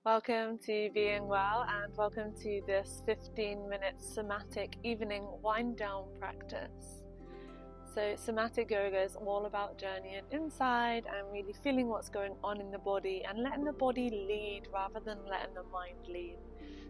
Welcome to Being Well and welcome to this 15-minute somatic evening wind down practice. So somatic yoga is all about journeying inside and really feeling what's going on in the body and letting the body lead rather than letting the mind lead.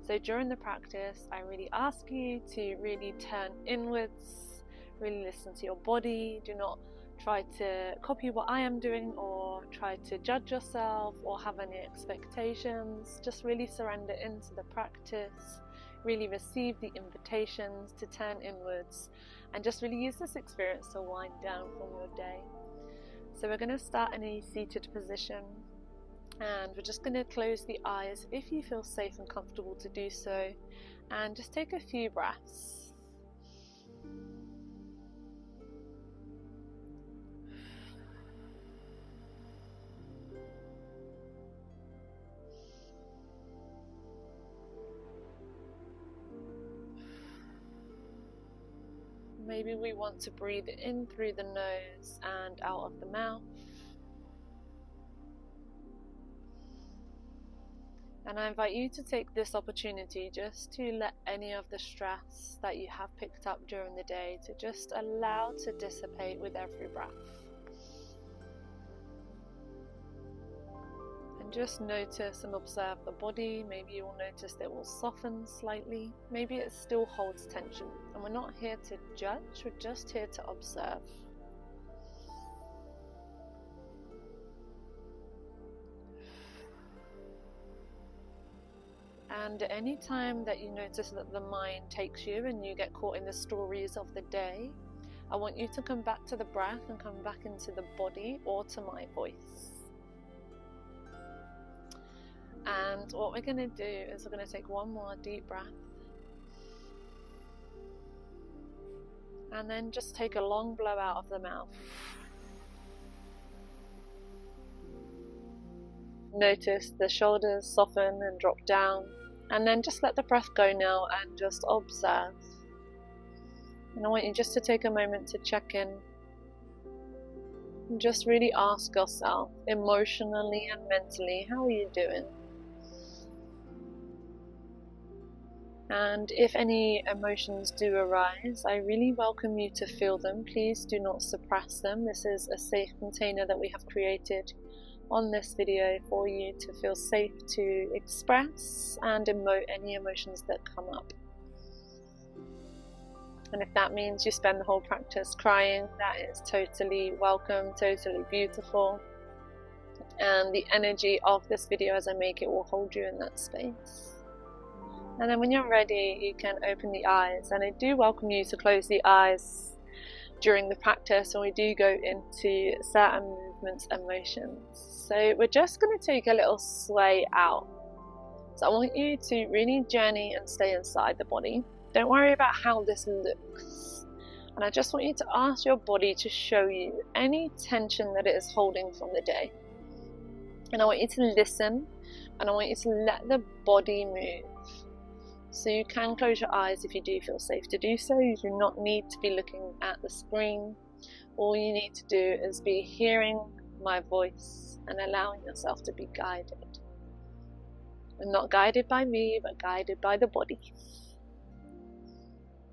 So during the practice, I really ask you to really turn inwards, really listen to your body. Do not try to copy what I am doing or try to judge yourself or have any expectations. Just really surrender into the practice, really receive the invitations to turn inwards and just really use this experience to wind down from your day. So we're going to start in a seated position and we're just going to close the eyes if you feel safe and comfortable to do so, and just take a few breaths. Maybe we want to breathe in through the nose and out of the mouth. And I invite you to take this opportunity just to let any of the stress that you have picked up during the day to just allow to dissipate with every breath. And just notice and observe the body. Maybe you'll notice it will soften slightly. Maybe it still holds tension. And we're not here to judge, we're just here to observe. And any time that you notice that the mind takes you and you get caught in the stories of the day, I want you to come back to the breath and come back into the body or to my voice. And what we're going to do is we're going to take one more deep breath. And then just take a long blow out of the mouth. Notice the shoulders soften and drop down. And then just let the breath go now and just observe. And I want you just to take a moment to check in. And just really ask yourself, emotionally and mentally, how are you doing? And if any emotions do arise, I really welcome you to feel them. Please do not suppress them. This is a safe container that we have created on this video for you to feel safe to express and emote any emotions that come up. And if that means you spend the whole practice crying, that is totally welcome, totally beautiful. And the energy of this video as I make it will hold you in that space. And then when you're ready, you can open the eyes. And I do welcome you to close the eyes during the practice when we do go into certain movements and motions. So we're just going to take a little sway out. So I want you to really journey and stay inside the body. Don't worry about how this looks. And I just want you to ask your body to show you any tension that it is holding from the day. And I want you to listen, and I want you to let the body move. So you can close your eyes if you do feel safe to do so. You do not need to be looking at the screen. All you need to do is be hearing my voice and allowing yourself to be guided. And not guided by me, but guided by the body.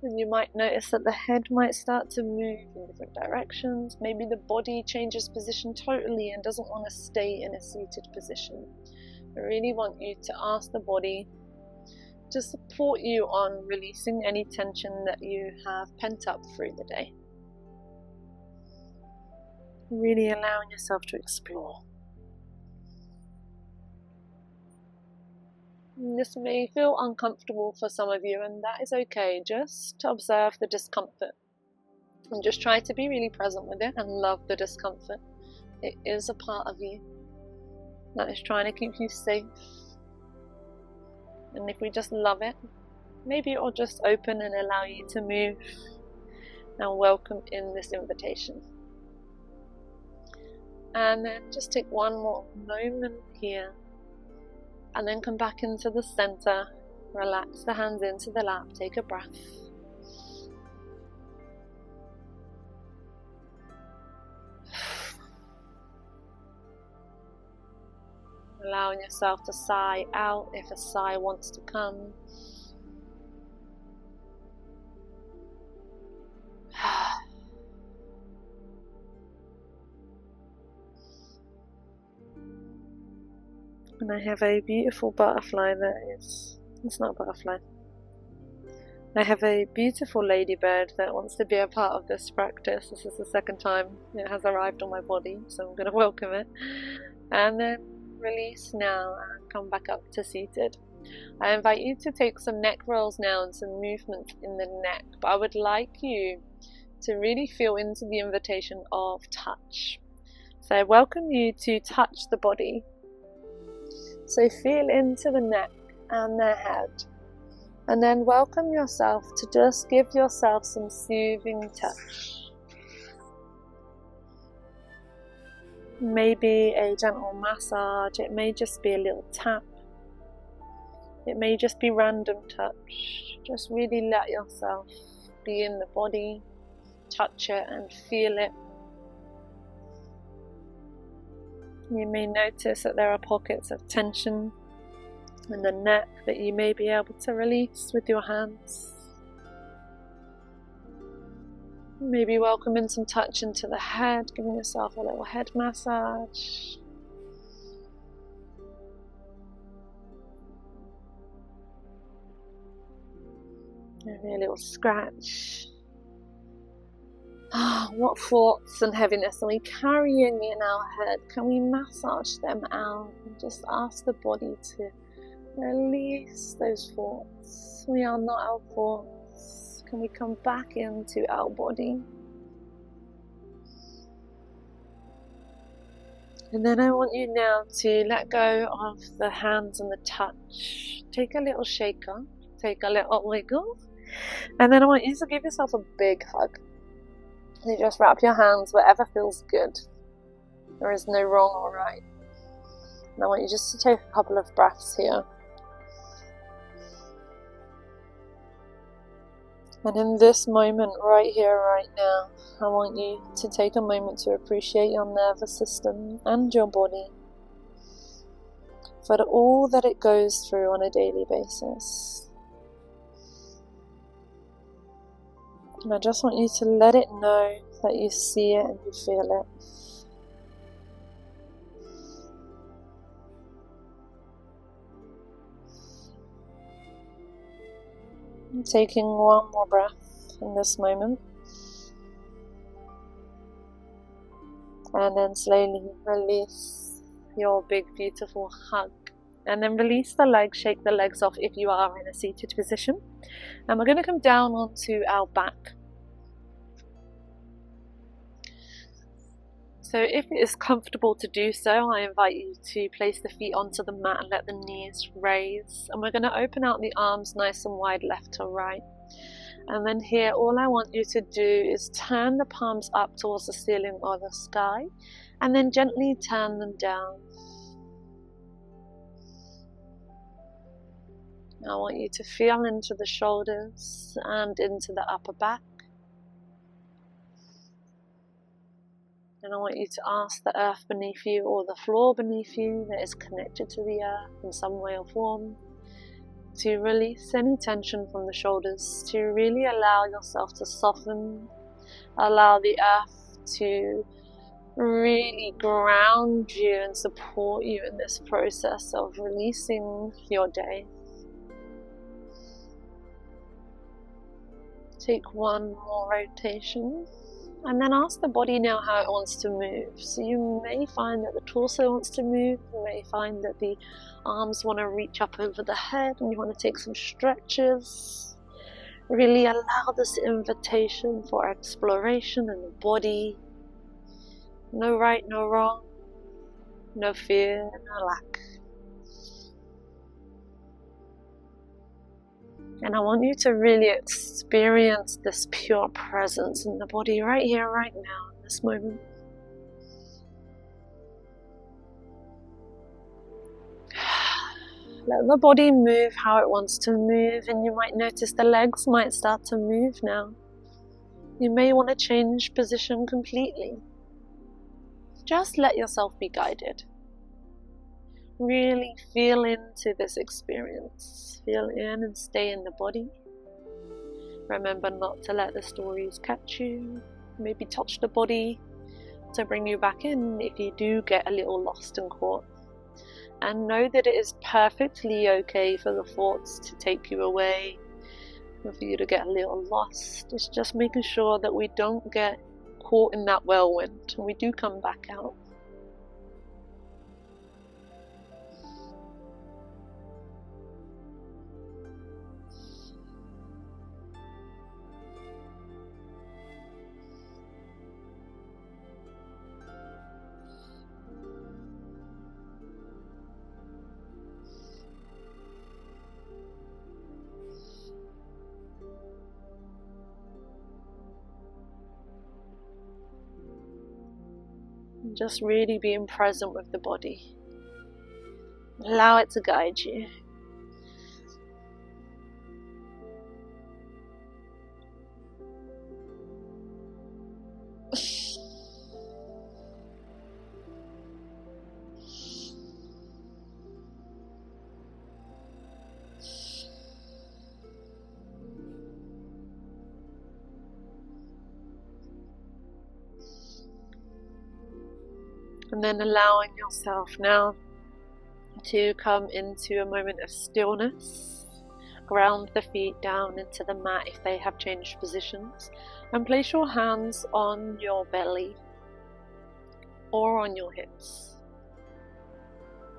And you might notice that the head might start to move in different directions. Maybe the body changes position totally and doesn't want to stay in a seated position. I really want you to ask the body to support you on releasing any tension that you have pent up through the day. Really allowing yourself to explore. This may feel uncomfortable for some of you, and that is okay. Just observe the discomfort and just try to be really present with it and love the discomfort. It is a part of you that is trying to keep you safe. And if we just love it, maybe it will just open and allow you to move and welcome in this invitation. And then just take one more moment here. And then come back into the center. Relax the hands into the lap. Take a breath. allowing yourself to sigh out if a sigh wants to come. And I have a beautiful butterfly it's not a butterfly. I have a beautiful ladybird that wants to be a part of this practice. This is the second time it has arrived on my body, so I'm going to welcome it. And then release now and come back up to seated. I invite you to take some neck rolls now and some movement in the neck, but I would like you to really feel into the invitation of touch. So I welcome you to touch the body. So feel into the neck and the head. And then welcome yourself to just give yourself some soothing touch. Maybe a gentle massage, it may just be a little tap. It may just be random touch. Just really let yourself be in the body, touch it and feel it. You may notice that there are pockets of tension in the neck that you may be able to release with your hands. Maybe welcoming some touch into the head, giving yourself a little head massage. Maybe a little scratch. What thoughts and heaviness are we carrying in our head? Can we massage them out and just ask the body to release those thoughts? We are not our thoughts. Can we come back into our body? And then I want you now to let go of the hands and the touch. Take a little shaker, take a little wiggle, and then I want you to give yourself a big hug. You just wrap your hands wherever feels good. There is no wrong or right. And I want you just to take a couple of breaths here. And in this moment, right here, right now, I want you to take a moment to appreciate your nervous system and your body for all that it goes through on a daily basis. And I just want you to let it know that you see it and you feel it. And taking one more breath in this moment. And then slowly release your big beautiful hug. And then release the legs, shake the legs off if you are in a seated position. And we're going to come down onto our back. So if it is comfortable to do so, I invite you to place the feet onto the mat and let the knees raise. And we're going to open out the arms nice and wide left to right. And then here, all I want you to do is turn the palms up towards the ceiling or the sky. And then gently turn them down. I want you to feel into the shoulders and into the upper back. And I want you to ask the earth beneath you or the floor beneath you that is connected to the earth in some way or form to release any tension from the shoulders, to really allow yourself to soften, allow the earth to really ground you and support you in this process of releasing your day. Take one more rotation. And then ask the body now how it wants to move. So you may find that the torso wants to move. You may find that the arms want to reach up over the head and you want to take some stretches. Really allow this invitation for exploration in the body. No right, no wrong. No fear, no lack. And I want you to really experience this pure presence in the body right here, right now, in this moment. Let the body move how it wants to move, and you might notice the legs might start to move now. You may want to change position completely. Just let yourself be guided. Really feel into this experience. Feel in and stay in the body. Remember not to let the stories catch you. Maybe touch the body to bring you back in if you do get a little lost and caught. And know that it is perfectly okay for the thoughts to take you away, or for you to get a little lost. It's just making sure that we don't get caught in that whirlwind and we do come back out. And just really being present with the body. Allow it to guide you. And then allowing yourself now to come into a moment of stillness. Ground the feet down into the mat if they have changed positions, and place your hands on your belly or on your hips.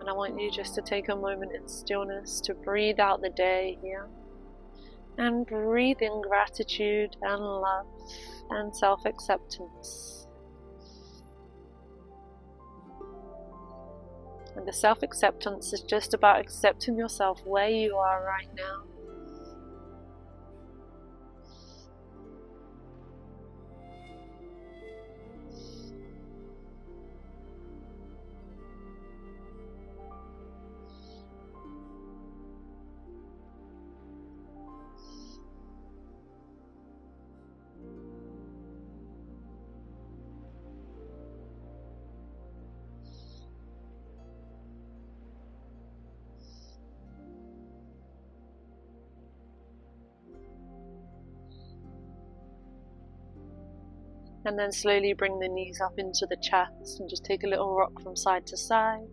And I want you just to take a moment in stillness to breathe out the day here, and breathe in gratitude and love and self-acceptance. And the self-acceptance is just about accepting yourself where you are right now. And then slowly bring the knees up into the chest and just take a little rock from side to side.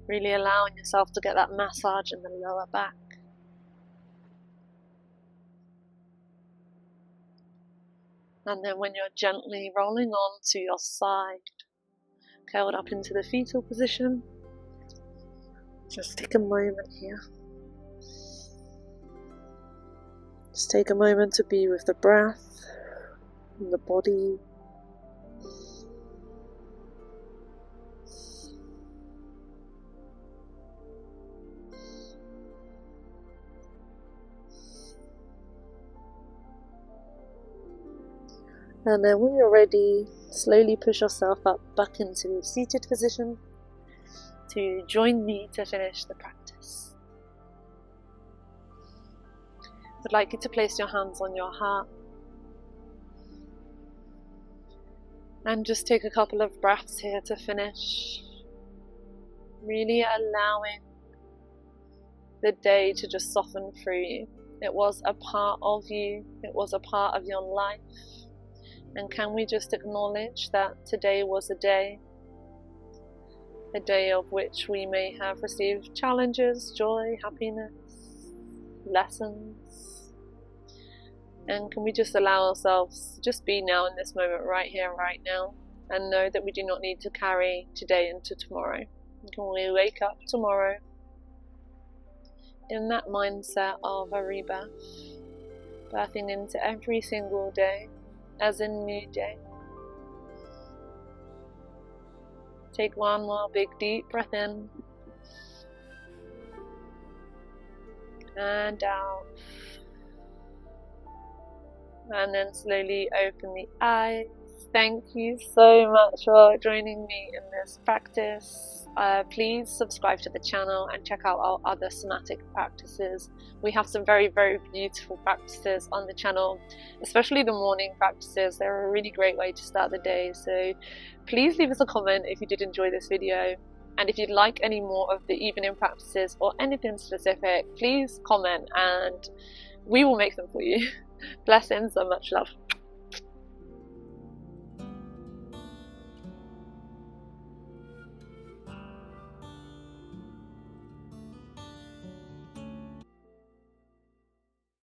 Really allowing yourself to get that massage in the lower back. And then when you're gently rolling on to your side, curled up into the fetal position, just take a moment here. Just take a moment to be with the breath and the body. And then when you're ready, slowly push yourself up back into the seated position to join me to finish the practice. I'd like you to place your hands on your heart and just take a couple of breaths here to finish. Really allowing the day to just soften through you. It was a part of you, it was a part of your life. And can we just acknowledge that today was a day of which we may have received challenges, joy, happiness, lessons. And can we just allow ourselves to just be now in this moment, right here, right now, and know that we do not need to carry today into tomorrow. Can we wake up tomorrow in that mindset of a rebirth, birthing into every single day as a new day. Take one more big deep breath in and out, and then slowly open the eyes Thank you so much for joining me in this practice. Please subscribe to the channel and check out our other somatic practices. We have some very, very beautiful practices on the channel, especially the morning practices. They're a really great way to start the day. So please leave us a comment if you did enjoy this video. And if you'd like any more of the evening practices or anything specific, please comment and we will make them for you. Blessings and much love.